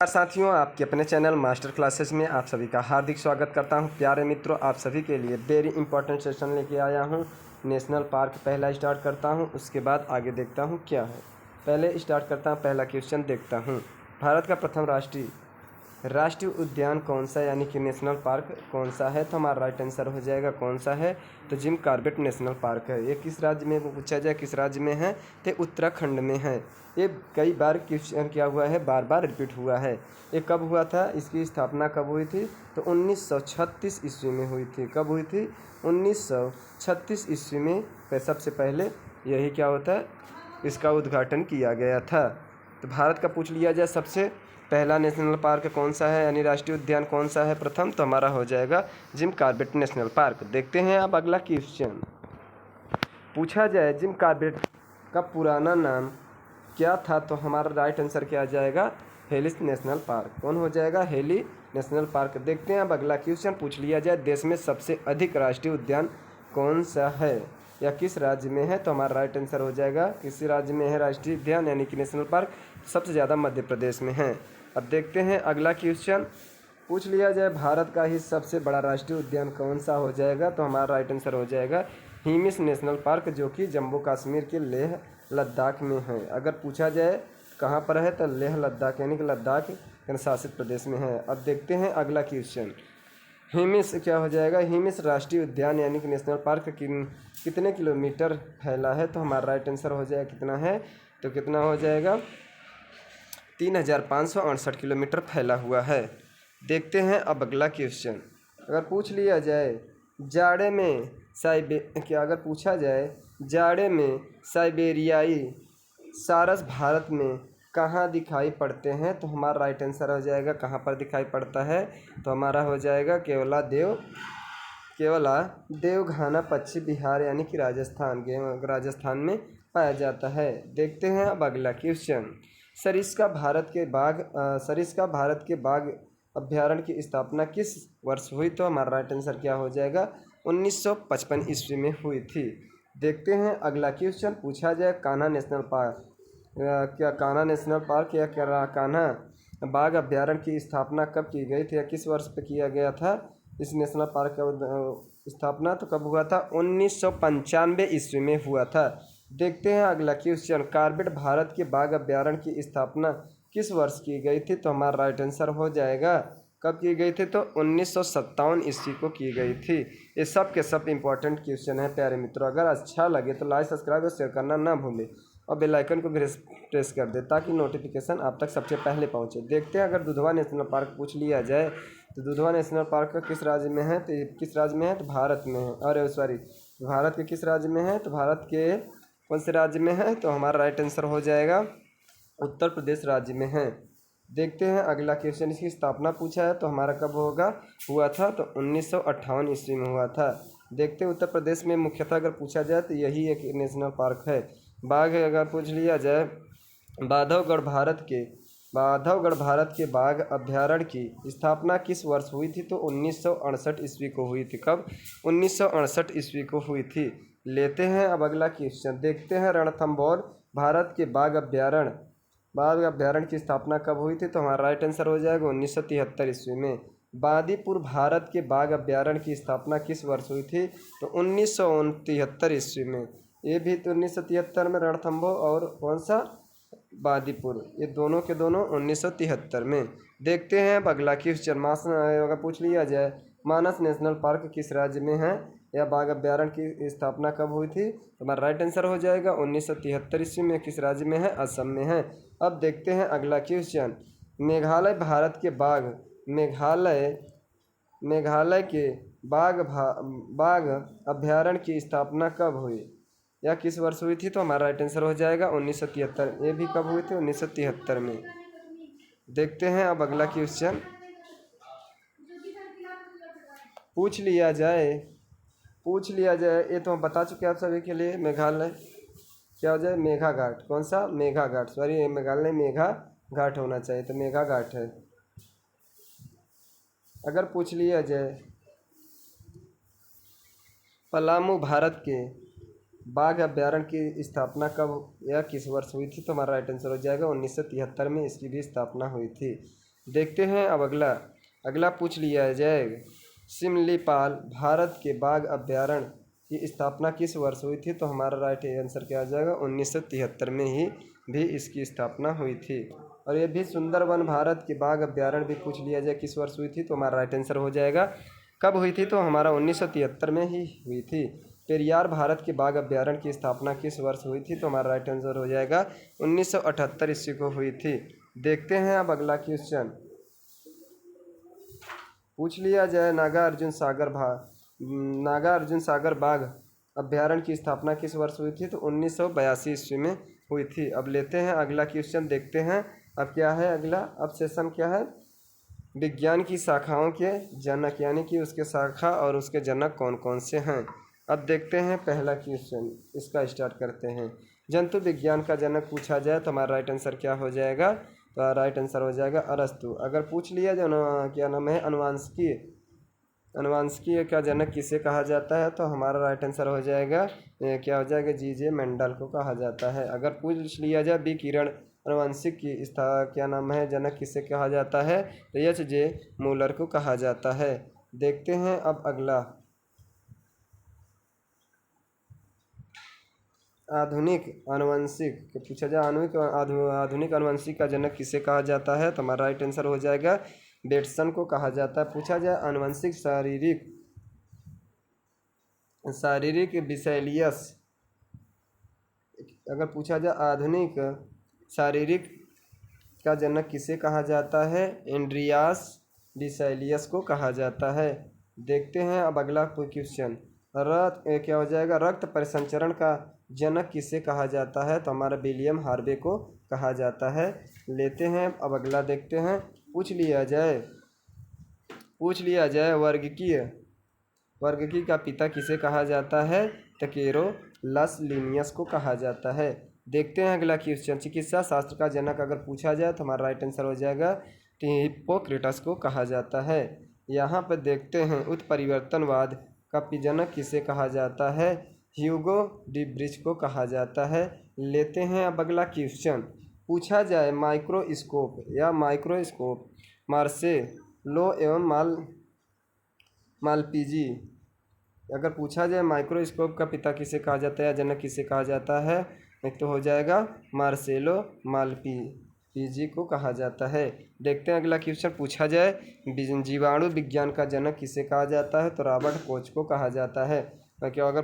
साथियों, आपके अपने चैनल मास्टर क्लासेस में आप सभी का हार्दिक स्वागत करता हूं। प्यारे मित्रों, आप सभी के लिए वेरी इंपॉर्टेंट सेशन लेके आया हूं। नेशनल पार्क पहला स्टार्ट करता हूं, उसके बाद आगे देखता हूं क्या है। पहले स्टार्ट करता हूं, पहला क्वेश्चन देखता हूं। भारत का प्रथम राष्ट्रीय उद्यान कौन सा, यानी कि नेशनल पार्क कौन सा है? तो हमारा राइट आंसर हो जाएगा कौन सा है, तो जिम कॉर्बेट नेशनल पार्क है। ये किस राज्य में, वो पूछा जाए किस राज्य में है, तो उत्तराखंड में है। ये कई बार क्वेश्चन क्या हुआ है, बार बार रिपीट हुआ है। ये कब हुआ था, इसकी स्थापना कब हुई थी? तो 1936 ईस्वी में हुई थी। कब हुई थी? 1936 ईस्वी में सबसे पहले यही क्या होता है, इसका उद्घाटन किया गया था। तो भारत का पूछ लिया जाए सबसे पहला नेशनल पार्क कौन सा है, यानी राष्ट्रीय उद्यान कौन सा है प्रथम, तो हमारा हो जाएगा जिम कॉर्बेट नेशनल पार्क। देखते हैं अब अगला क्वेश्चन। पूछा जाए जिम कॉर्बेट का पुराना नाम क्या था, तो हमारा राइट आंसर क्या आ जाएगा? हेलिस नेशनल पार्क। कौन हो जाएगा? Heli national park. देखते हैं अब अगला क्वेश्चन। पूछ लिया जाए देश में सबसे अधिक राष्ट्रीय उद्यान कौन सा है या किस राज्य में है, तो हमारा राइट आंसर हो जाएगा किस राज्य में है राष्ट्रीय उद्यान यानी कि नेशनल पार्क? सबसे ज़्यादा मध्य प्रदेश में है। अब देखते हैं अगला क्वेश्चन। पूछ लिया जाए भारत का ही सबसे बड़ा राष्ट्रीय उद्यान कौन सा हो जाएगा, तो हमारा राइट आंसर हो जाएगा हिमिस नेशनल पार्क, जो कि जम्मू कश्मीर के लेह लद्दाख में है। अगर पूछा जाए कहाँ पर है, तो लेह लद्दाख यानी कि लद्दाख केंद्र शासित प्रदेश में है। अब देखते हैं अगला क्वेश्चन। हिमिस क्या हो जाएगा? हिमिस राष्ट्रीय उद्यान यानी कि नेशनल पार्क कितने किलोमीटर फैला है, तो हमारा राइट आंसर हो जाएगा कितना है, तो कितना हो जाएगा 3568 किलोमीटर फैला हुआ है। देखते हैं अब अगला क्वेश्चन। अगर पूछ लिया जाए जाड़े में अगर पूछा जाए जाड़े में साइबेरियाई सारस भारत में कहाँ दिखाई पड़ते हैं, तो हमारा राइट आंसर हो जाएगा कहाँ पर दिखाई पड़ता है, तो हमारा हो जाएगा केवला देवघाना पश्चिम बिहार यानी कि राजस्थान में पाया जाता है। देखते हैं अब अगला क्वेश्चन। सरिस्का भारत के बाघ अभ्यारण्य की स्थापना किस वर्ष हुई, तो हमारा राइट आंसर क्या हो जाएगा? 1955 ईस्वी में हुई थी। देखते हैं अगला क्वेश्चन। पूछा जाए कान्हा नेशनल पार्क क्या कान्हा बाघ अभ्यारण्य की स्थापना कब की गई थी या किस वर्ष पे किया गया था? इस नेशनल पार्क का स्थापना तो कब हुआ था? 1995 ईस्वी में हुआ था। देखते हैं अगला क्वेश्चन। कॉर्बेट भारत के बाघ अभ्यारण्य की स्थापना किस वर्ष की गई थी, तो हमारा राइट आंसर हो जाएगा कब की गई थी, तो 1957 ईस्वी को की गई थी। ये सब के सब इंपॉर्टेंट क्वेश्चन है प्यारे मित्रों। अगर अच्छा लगे तो लाइक, सब्सक्राइब और शेयर करना ना भूलें और बेल आइकन को भी प्रेस कर दे ताकि नोटिफिकेशन आप तक सबसे पहले पहुंचे। देखते हैं अगर दुधवा नेशनल पार्क पूछ लिया जाए तो दुधवा नेशनल पार्क किस राज्य में है, तो किस राज्य में है, तो भारत में है। अरे सॉरी, भारत के किस राज्य में है, तो भारत के कौन से राज्य में है, तो हमारा राइट आंसर हो जाएगा उत्तर प्रदेश राज्य में है। देखते हैं अगला क्वेश्चन। इसकी स्थापना पूछा है तो हमारा कब हुआ था, तो 1958 ईस्वी में हुआ था। देखते हैं उत्तर प्रदेश में मुख्यतः अगर पूछा जाए तो यही एक नेशनल पार्क है। बाघ अगर पूछ लिया जाए बांधवगढ़ भारत के बाघ अभ्यारण्य की स्थापना किस वर्ष हुई थी, तो 1968 ईस्वी को हुई थी। कब? 1968 ईस्वी को हुई थी। लेते हैं अब अगला क्वेश्चन। देखते हैं रणथंभौर भारत के बाघ अभ्यारण्य की स्थापना कब हुई थी, तो हमारा राइट आंसर हो जाएगा 1973 ईस्वी में। बांदीपुर भारत के बाघ अभ्यारण्य की स्थापना किस वर्ष हुई थी, तो 1973 ईस्वी में। ये भी तो 1973 में रणथंभौर और कौन सा बांदीपुर, ये दोनों के दोनों 1973 में। देखते हैं अब अगला क्वेश्चन। अगर पूछ लिया जाए मानस नेशनल पार्क किस राज्य में है या बाघ अभ्यारण्य की स्थापना कब हुई थी, तो हमारा राइट आंसर हो जाएगा 1973 ईस्वी में। किस राज्य में है? असम में है। अब देखते हैं अगला क्वेश्चन। मेघालय भारत के मेघालय के बाघ अभ्यारण्य की स्थापना कब हुई या किस वर्ष हुई थी, तो हमारा राइट आंसर हो जाएगा 1973। ये भी कब हुई थी? 1973 में। देखते हैं अब अगला क्वेश्चन। पूछ लिया जाए ये तो हम बता चुके हैं आप सभी के लिए। मेघालय क्या हो जाए? मेघा घाट। कौन सा? मेघा घाट। सॉरी, मेघालय मेघा घाट होना चाहिए, तो मेघा घाट है। अगर पूछ लिया जाए पलामू भारत के बाघ अभ्यारण्य की स्थापना कब या किस वर्ष हुई थी, तो हमारा राइट आंसर हो जाएगा 1973 में इसकी भी स्थापना हुई थी। देखते हैं अब अगला अगला पूछ लिया जाए। सिमलीपाल भारत के बाघ अभ्यारण्य की स्थापना किस वर्ष हुई थी? तो हमारा राइट आंसर क्या आ जाएगा? 1973 में ही भी इसकी स्थापना हुई थी। और ये भी सुंदरवन भारत के बाघ अभ्यारण्य भी पूछ लिया जाए किस वर्ष हुई थी? तो हमारा राइट आंसर हो जाएगा कब हुई थी? तो हमारा 1973 में ही हुई थी। पेरियार भारत के बाघ अभ्यारण्य की स्थापना किस वर्ष हुई थी? तो हमारा राइट आंसर हो जाएगा 1978 ईस्वी को हुई थी। देखते हैं अब अगला क्वेश्चन पूछ लिया जाए। नागा अर्जुन सागर बाघ अभ्यारण्य की स्थापना किस वर्ष हुई थी? तो 1982 ईस्वी में हुई थी। अब लेते हैं अगला क्वेश्चन, देखते हैं अब क्या है अगला। अब सेशन क्या है? विज्ञान की शाखाओं के जनक, यानी कि उसके शाखा और उसके जनक कौन कौन से हैं। अब देखते हैं पहला क्वेश्चन, इसका स्टार्ट करते हैं। जंतु विज्ञान का जनक पूछा जाए तो हमारा राइट आंसर क्या हो जाएगा? तो राइट आंसर हो जाएगा अरस्तु। अगर पूछ लिया जो क्या नाम है अनुवांशिकी का जनक किसे कहा जाता है? तो हमारा राइट आंसर हो जाएगा क्या हो जाएगा? जीजे मेंडल को कहा जाता है। अगर पूछ लिया जाए विकिरण अनुवांशिक की क्या नाम है जनक किसे कहा जाता है? तो एच जे मूलर को कहा जाता है। देखते हैं अब अगला। आधुनिक आनुवंशिक पूछा जाए आधुनिक आनुवंशिक का जनक किसे कहा जाता है? तो हमारा राइट आंसर हो जाएगा बेटसन को कहा जाता है। पूछा जाए आनुवंशिक शारीरिक बिसैलियस, अगर पूछा जाए आधुनिक शारीरिक का जनक किसे कहा जाता है? एंड्रियास बिसैलियस को कहा जाता है। देखते हैं अब अगला क्वेश्चन। क्या हो जाएगा? रक्त परिसंचरण का जनक किसे कहा जाता है? तो हमारा विलियम हार्वे को कहा जाता है। लेते हैं अब अगला, देखते हैं। पूछ लिया जाए वर्गीकी का पिता किसे कहा जाता है? टकेरोलस लिनियस को कहा जाता है। देखते हैं अगला क्वेश्चन। चिकित्सा शास्त्र का जनक अगर पूछा जाए तो हमारा राइट आंसर हो जाएगा हिप्पोक्रेटस को कहा जाता है। यहाँ पर देखते हैं उत्परिवर्तनवाद का जनक किसे कहा जाता है? ह्यूगो डिब्रिज को कहा जाता है। लेते हैं अब अगला क्वेश्चन। पूछा जाए माइक्रोस्कोप मार्सेलो एवं मालपीजी, अगर पूछा जाए माइक्रोस्कोप का पिता किसे कहा जाता है या जनक किसे कहा जाता है? एक तो हो जाएगा मार्सेलो मालपीजी को कहा जाता है। देखते हैं अगला क्वेश्चन। पूछा जाए जीवाणु विज्ञान का जनक किसे कहा जाता है? तो रॉबर्ट कोच को कहा जाता है। क्या अगर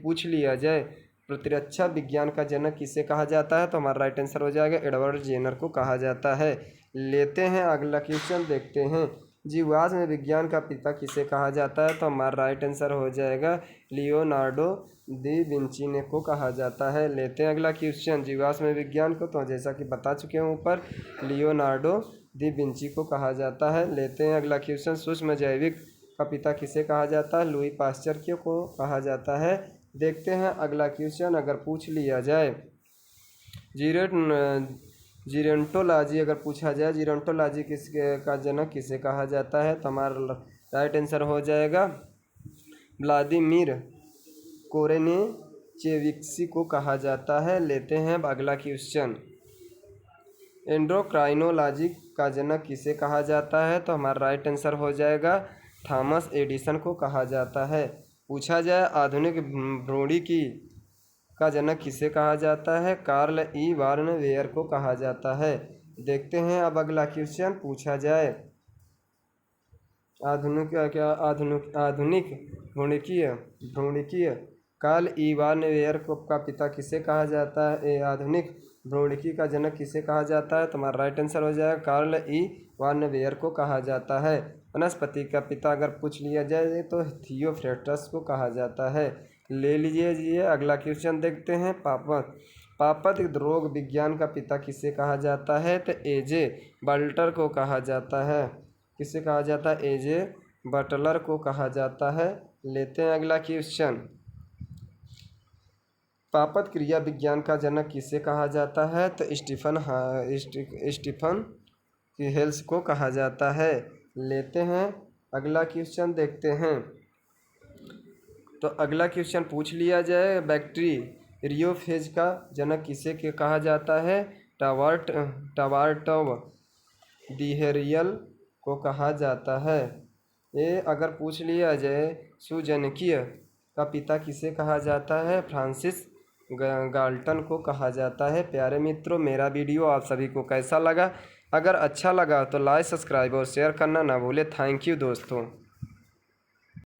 पूछ लिया जाए प्रतिरक्षा विज्ञान का जनक किसे कहा जाता है? तो हमारा राइट आंसर हो जाएगा एडवर्ड जेनर को कहा जाता है। लेते हैं अगला क्वेश्चन, देखते हैं जीवाश्म विज्ञान का पिता किसे कहा जाता है? तो हमारा राइट आंसर हो जाएगा लियोनार्डो दी विंची ने को कहा जाता है। लेते हैं अगला क्वेश्चन जीवाश्म विज्ञान को, तो जैसा कि बता चुके हैं ऊपर लियोनार्डो दी विंची को कहा जाता है। लेते हैं अगला क्वेश्चन। सूक्ष्म जैविक का पिता किसे कहा जाता है? लुई पास्चर को कहा जाता है। देखते हैं अगला क्वेश्चन। अगर पूछ लिया जाए जीरोंटोलॉजी, अगर पूछा जाए जीरोंटोलॉजी का जनक किसे कहा जाता है? तो हमारा राइट आंसर हो जाएगा व्लादिमीर कोरेनेचेविक्सी को कहा जाता है। लेते हैं अगला क्वेश्चन। एंडोक्राइनोलॉजी का जनक किसे कहा जाता है? तो हमारा राइट आंसर हो जाएगा थॉमस एडिसन को कहा जाता है। पूछा जाए आधुनिक भ्रूणिकी का जनक किसे कहा जाता है? कार्ल ई वार्नवेयर को कहा जाता है। देखते हैं अब अगला क्वेश्चन। पूछा जाए आधुनिक भ्रूणिकीय कार्ल ई वार्नवेयर का पिता किसे कहा जाता है? आधुनिक भ्रूणिकी का जनक किसे कहा जाता है? तो हमारा राइट आंसर हो जाएगा कार्ल ई वार्नवेयर को कहा जाता है। वनस्पति का पिता अगर पूछ लिया जाए तो थियोफ्रेस्टस को कहा जाता है। ले लीजिए अगला क्वेश्चन, देखते हैं। पापत रोग विज्ञान का पिता किसे कहा जाता है? तो एजे बटलर को कहा जाता है। किसे कहा जाता है? एजे बटलर को कहा जाता है। लेते हैं अगला क्वेश्चन। पापत क्रिया विज्ञान का जनक किसे कहा जाता है? तो स्टीफन हेल्स को कहा जाता है। लेते हैं अगला क्वेश्चन, देखते हैं। तो अगला क्वेश्चन पूछ लिया जाए बैक्टीरियोफेज का जनक किसे कहा जाता है? टवार्टव डिहेरियल को कहा जाता है। ये अगर पूछ लिया जाए सुजनकीय का पिता किसे कहा जाता है, फ्रांसिस गाल्टन को कहा जाता है। प्यारे मित्रों, मेरा वीडियो आप सभी को कैसा लगा? अगर अच्छा लगा तो लाइक, सब्सक्राइब और शेयर करना ना भूले। थैंक यू दोस्तों।